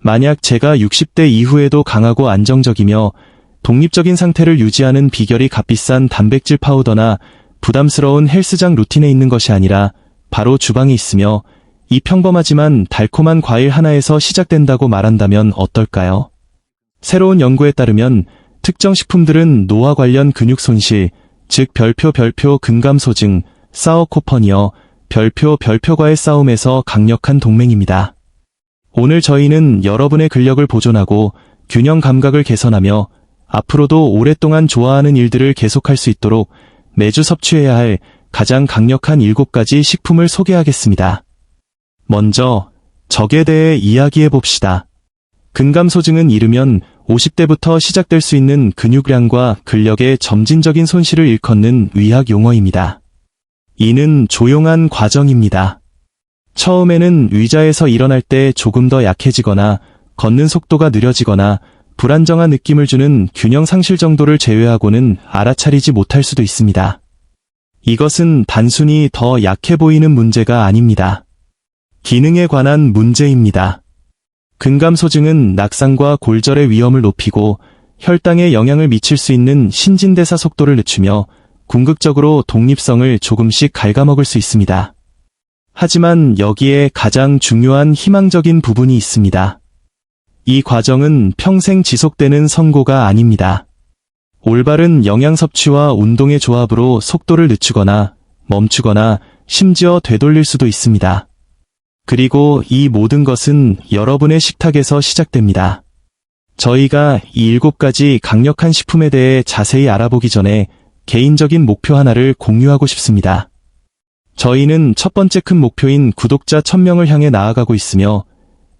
만약 제가 60대 이후에도 강하고 안정적이며 독립적인 상태를 유지하는 비결이 값비싼 단백질 파우더나 부담스러운 헬스장 루틴에 있는 것이 아니라 바로 주방에 있으며 이 평범하지만 달콤한 과일 하나에서 시작된다고 말한다면 어떨까요? 새로운 연구에 따르면 특정 식품들은 노화 관련 근육 손실, 즉 별표 근감소증, 사어코퍼니어, 별표과의 싸움에서 강력한 동맹입니다. 오늘 저희는 여러분의 근력을 보존하고 균형 감각을 개선하며 앞으로도 오랫동안 좋아하는 일들을 계속할 수 있도록 매주 섭취해야 할 가장 강력한 7가지 식품을 소개하겠습니다. 먼저 적에 대해 이야기해 봅시다. 근감소증은 이르면 50대부터 시작될 수 있는 근육량과 근력의 점진적인 손실을 일컫는 의학 용어입니다. 이는 조용한 과정입니다. 처음에는 의자에서 일어날 때 조금 더 약해지거나 걷는 속도가 느려지거나 불안정한 느낌을 주는 균형 상실 정도를 제외하고는 알아차리지 못할 수도 있습니다. 이것은 단순히 더 약해 보이는 문제가 아닙니다. 기능에 관한 문제입니다. 근감소증은 낙상과 골절의 위험을 높이고 혈당에 영향을 미칠 수 있는 신진대사 속도를 늦추며 궁극적으로 독립성을 조금씩 갉아먹을 수 있습니다. 하지만 여기에 가장 중요한 희망적인 부분이 있습니다. 이 과정은 평생 지속되는 선고가 아닙니다. 올바른 영양 섭취와 운동의 조합으로 속도를 늦추거나 멈추거나 심지어 되돌릴 수도 있습니다. 그리고 이 모든 것은 여러분의 식탁에서 시작됩니다. 저희가 이 7가지 강력한 식품에 대해 자세히 알아보기 전에 개인적인 목표 하나를 공유하고 싶습니다. 저희는 첫 번째 큰 목표인 구독자 1000명을 향해 나아가고 있으며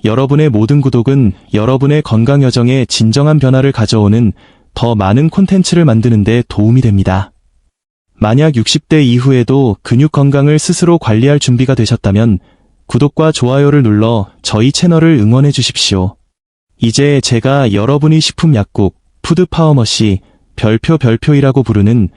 여러분의 모든 구독은 여러분의 건강 여정에 진정한 변화를 가져오는 더 많은 콘텐츠를 만드는 데 도움이 됩니다. 만약 60대 이후에도 근육 건강을 스스로 관리할 준비가 되셨다면 구독과 좋아요를 눌러 저희 채널을 응원해 주십시오. 이제 제가 여러분이 식품 약국, 푸드 파워머시, 별표이라고 부르는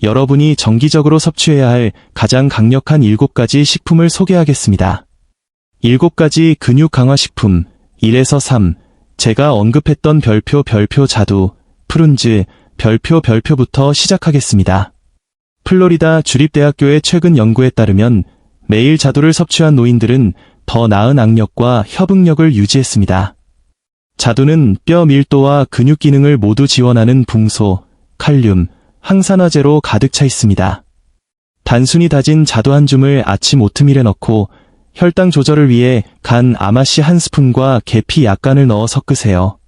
여러분이 정기적으로 섭취해야 할 가장 강력한 7가지 식품을 소개하겠습니다. 7가지 근육 강화 식품, 1에서 3, 제가 언급했던 별표 자두, 프룬즈, 별표부터 시작하겠습니다. 플로리다 주립대학교의 최근 연구에 따르면 매일 자두를 섭취한 노인들은 더 나은 악력과 협응력을 유지했습니다. 자두는 뼈 밀도와 근육 기능을 모두 지원하는 붕소, 칼륨, 항산화제로 가득 차 있습니다. 단순히 다진 자두 한 줌을 아침 오트밀에 넣고 혈당 조절을 위해 간 아마씨 한 스푼과 계피 약간을 넣어 섞으세요.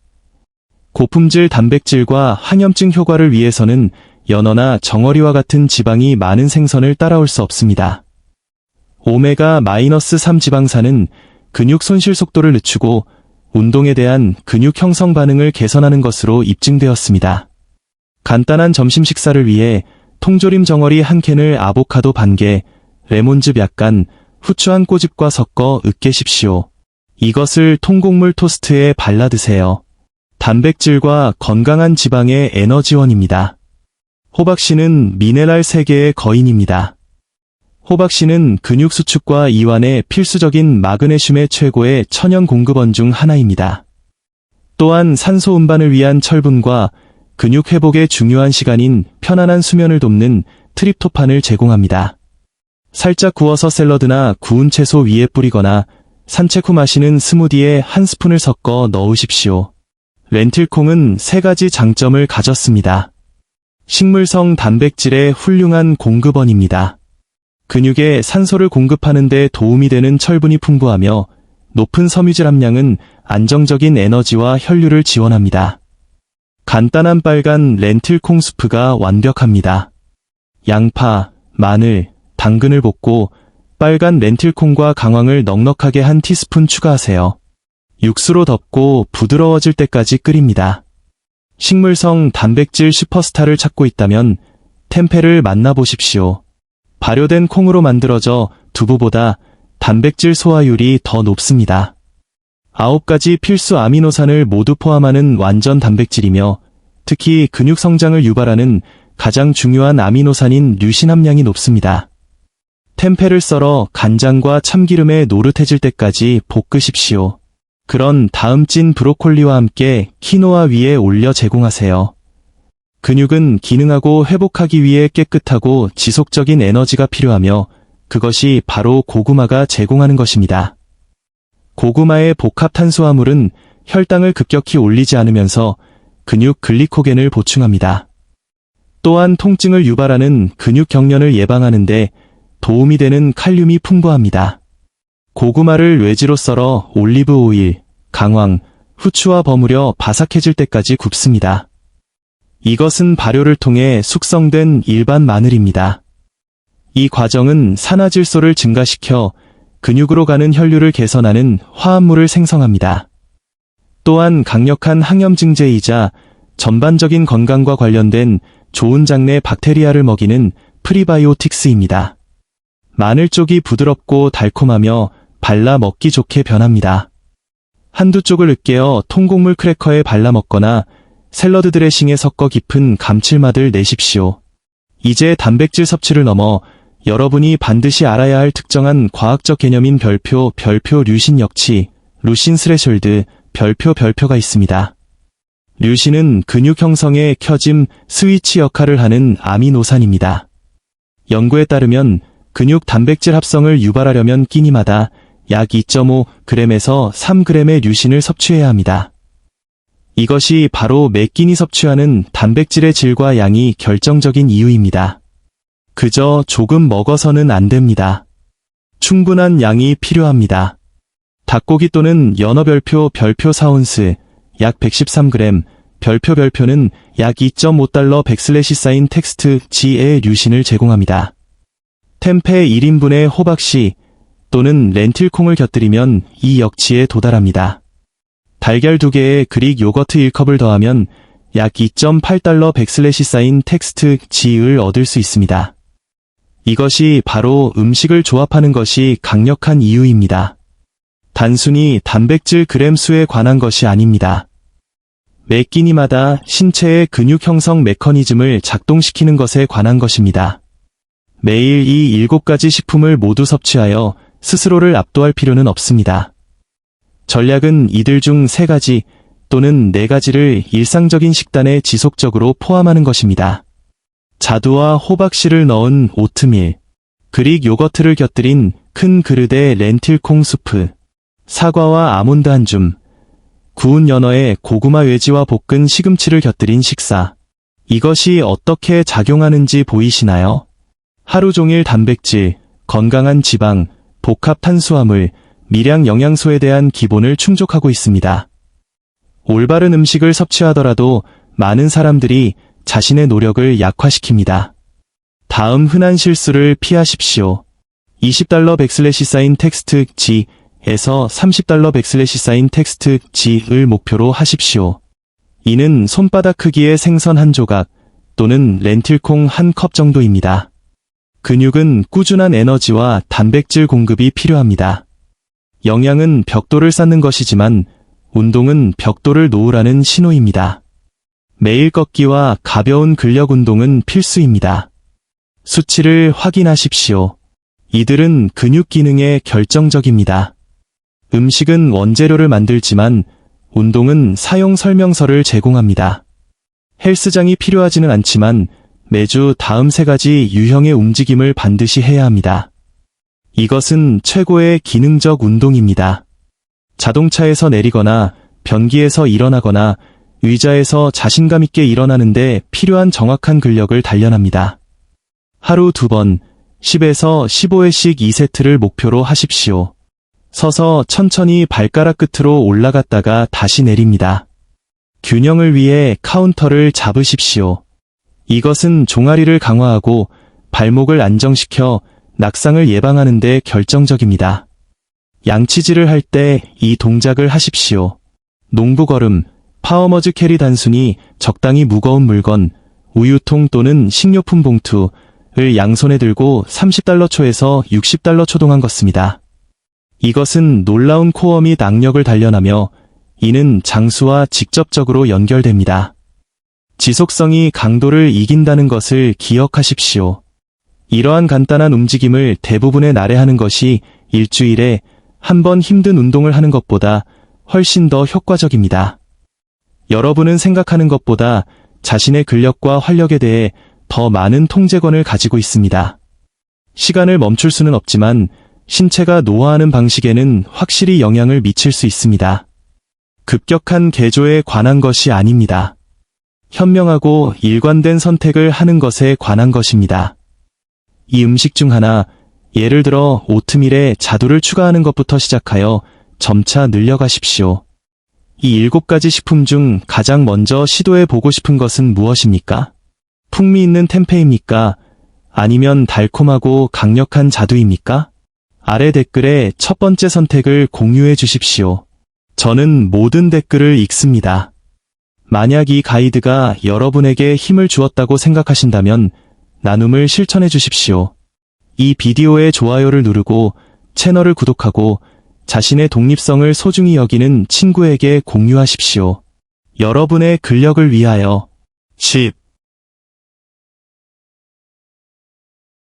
고품질 단백질과 항염증 효과를 위해서는 연어나 정어리와 같은 지방이 많은 생선을 따라올 수 없습니다. 오메가-3 지방산은 근육 손실 속도를 늦추고 운동에 대한 근육 형성 반응을 개선하는 것으로 입증되었습니다. 간단한 점심 식사를 위해 통조림 정어리 한 캔을 아보카도 반 개, 레몬즙 약간, 후추 한 꼬집과 섞어 으깨십시오. 이것을 통곡물 토스트에 발라 드세요. 단백질과 건강한 지방의 에너지원입니다. 호박씨는 미네랄 세계의 거인입니다. 호박씨는 근육 수축과 이완에 필수적인 마그네슘의 최고의 천연 공급원 중 하나입니다. 또한 산소 운반을 위한 철분과 근육 회복의 중요한 시간인 편안한 수면을 돕는 트립토판을 제공합니다. 살짝 구워서 샐러드나 구운 채소 위에 뿌리거나 산책 후 마시는 스무디에 한 스푼을 섞어 넣으십시오. 렌틸콩은 3가지 장점을 가졌습니다. 식물성 단백질의 훌륭한 공급원입니다. 근육에 산소를 공급하는 데 도움이 되는 철분이 풍부하며 높은 섬유질 함량은 안정적인 에너지와 혈류를 지원합니다. 간단한 빨간 렌틸콩 수프가 완벽합니다. 양파, 마늘, 당근을 볶고 빨간 렌틸콩과 강황을 넉넉하게 한 티스푼 추가하세요. 육수로 덮고 부드러워질 때까지 끓입니다. 식물성 단백질 슈퍼스타를 찾고 있다면 템페를 만나보십시오. 발효된 콩으로 만들어져 두부보다 단백질 소화율이 더 높습니다. 9가지 필수 아미노산을 모두 포함하는 완전 단백질이며 특히 근육 성장을 유발하는 가장 중요한 아미노산인 류신 함량이 높습니다. 템페를 썰어 간장과 참기름에 노릇해질 때까지 볶으십시오. 그런 다음 찐 브로콜리와 함께 키노아 위에 올려 제공하세요. 근육은 기능하고 회복하기 위해 깨끗하고 지속적인 에너지가 필요하며 그것이 바로 고구마가 제공하는 것입니다. 고구마의 복합 탄수화물은 혈당을 급격히 올리지 않으면서 근육 글리코겐을 보충합니다. 또한 통증을 유발하는 근육 경련을 예방하는데 도움이 되는 칼륨이 풍부합니다. 고구마를 외지로 썰어 올리브 오일, 강황, 후추와 버무려 바삭해질 때까지 굽습니다. 이것은 발효를 통해 숙성된 일반 마늘입니다. 이 과정은 산화질소를 증가시켜 근육으로 가는 혈류를 개선하는 화합물을 생성합니다. 또한 강력한 항염증제이자 전반적인 건강과 관련된 좋은 장내 박테리아를 먹이는 프리바이오틱스입니다. 마늘 쪽이 부드럽고 달콤하며 발라 먹기 좋게 변합니다. 한두 쪽을 으깨어 통곡물 크래커에 발라 먹거나 샐러드 드레싱에 섞어 깊은 감칠맛을 내십시오. 이제 단백질 섭취를 넘어 여러분이 반드시 알아야 할 특정한 과학적 개념인 별표 류신 역치, 루신 스레숄드, 별표가 있습니다. 류신은 근육 형성의 켜짐 스위치 역할을 하는 아미노산입니다. 연구에 따르면 근육 단백질 합성을 유발하려면 끼니마다 약 2.5g에서 3g의 류신을 섭취해야 합니다. 이것이 바로 매 끼니 섭취하는 단백질의 질과 양이 결정적인 이유입니다. 그저 조금 먹어서는 안 됩니다. 충분한 양이 필요합니다. 닭고기 또는 연어 별표 4온스, 약 113g, 별표는 약 2.5달러 백슬래시 텍스트 G의 류신을 제공합니다. 템페 1인분의 호박씨 또는 렌틸콩을 곁들이면 이 역치에 도달합니다. 달걀 2개에 그릭 요거트 1컵을 더하면 약 2.8달러 백슬래시 텍스트 G을 얻을 수 있습니다. 이것이 바로 음식을 조합하는 것이 강력한 이유입니다. 단순히 단백질 그램 수에 관한 것이 아닙니다. 매 끼니마다 신체의 근육 형성 메커니즘을 작동시키는 것에 관한 것입니다. 매일 이 7가지 식품을 모두 섭취하여 스스로를 압도할 필요는 없습니다. 전략은 이들 중 3가지 또는 4가지를 일상적인 식단에 지속적으로 포함하는 것입니다. 자두와 호박씨를 넣은 오트밀, 그릭 요거트를 곁들인 큰 그릇에 렌틸콩 수프, 사과와 아몬드 한 줌, 구운 연어에 고구마 외지와 볶은 시금치를 곁들인 식사. 이것이 어떻게 작용하는지 보이시나요? 하루 종일 단백질, 건강한 지방, 복합 탄수화물, 미량 영양소에 대한 기본을 충족하고 있습니다. 올바른 음식을 섭취하더라도 많은 사람들이 자신의 노력을 약화시킵니다. 다음 흔한 실수를 피하십시오. 20달러 백슬래시 텍스트 G에서 30달러 백슬래시 텍스트 G을 목표로 하십시오. 이는 손바닥 크기의 생선 한 조각 또는 렌틸콩 한 컵 정도입니다. 근육은 꾸준한 에너지와 단백질 공급이 필요합니다. 영양은 벽돌을 쌓는 것이지만 운동은 벽돌을 놓으라는 신호입니다. 매일 걷기와 가벼운 근력 운동은 필수입니다. 수치를 확인하십시오. 이들은 근육 기능에 결정적입니다. 음식은 원재료를 만들지만 운동은 사용 설명서를 제공합니다. 헬스장이 필요하지는 않지만 매주 다음 3가지 유형의 움직임을 반드시 해야 합니다. 이것은 최고의 기능적 운동입니다. 자동차에서 내리거나 변기에서 일어나거나 의자에서 자신감 있게 일어나는데 필요한 정확한 근력을 단련합니다. 하루 2번, 10에서 15회씩 2세트를 목표로 하십시오. 서서 천천히 발가락 끝으로 올라갔다가 다시 내립니다. 균형을 위해 카운터를 잡으십시오. 이것은 종아리를 강화하고 발목을 안정시켜 낙상을 예방하는 데 결정적입니다. 양치질을 할 때 이 동작을 하십시오. 농부 걸음, 파워머즈 캐리 단순히 적당히 무거운 물건, 우유통 또는 식료품 봉투를 양손에 들고 30달러 초에서 60달러 초 동안 걷습니다. 이것은 놀라운 코어 및 악력을 단련하며 이는 장수와 직접적으로 연결됩니다. 지속성이 강도를 이긴다는 것을 기억하십시오. 이러한 간단한 움직임을 대부분의 날에 하는 것이 일주일에 한 번 힘든 운동을 하는 것보다 훨씬 더 효과적입니다. 여러분은 생각하는 것보다 자신의 근력과 활력에 대해 더 많은 통제권을 가지고 있습니다. 시간을 멈출 수는 없지만 신체가 노화하는 방식에는 확실히 영향을 미칠 수 있습니다. 급격한 개조에 관한 것이 아닙니다. 현명하고 일관된 선택을 하는 것에 관한 것입니다. 이 음식 중 하나, 예를 들어 오트밀에 자두를 추가하는 것부터 시작하여 점차 늘려가십시오. 이 7가지 식품 중 가장 먼저 시도해보고 싶은 것은 무엇입니까? 풍미 있는 템페입니까? 아니면 달콤하고 강력한 자두입니까? 아래 댓글에 첫 번째 선택을 공유해 주십시오. 저는 모든 댓글을 읽습니다. 만약 이 가이드가 여러분에게 힘을 주었다고 생각하신다면 나눔을 실천해 주십시오. 이 비디오에 좋아요를 누르고 채널을 구독하고 자신의 독립성을 소중히 여기는 친구에게 공유하십시오. 여러분의 근력을 위하여 10.